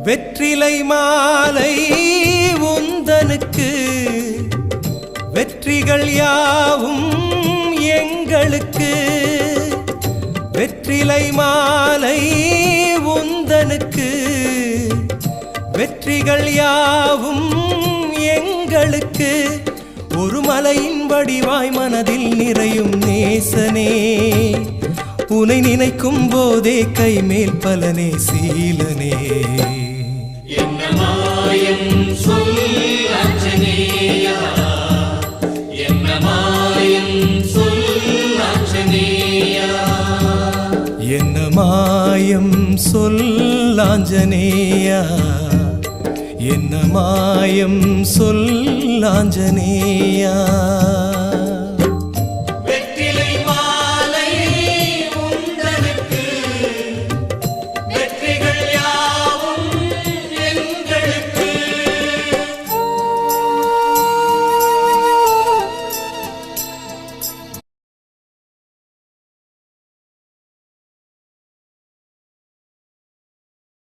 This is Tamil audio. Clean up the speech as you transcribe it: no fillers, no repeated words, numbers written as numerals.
வெற்றிலை மாலை உந்தனுக்கு வெற்றிகள் யாவும் எங்களுக்கு வெற்றிலை மாலை உந்தனுக்கு வெற்றிகள் யாவும் எங்களுக்கு ஒரு மலையின் வடிவாய் மனதில் நிறையும் நேசனே உனை நினைக்கும் போதே கைமேல் பலனே சீலனே என்ன மாயம் சொல் ஆஞ்சநேயா என்ன மாயம் சொல் ஆஞ்சநேயா என்ன மாயம் சொல் ஆஞ்சநேயா என்ன மாயம் சொல் ஆஞ்சநேயா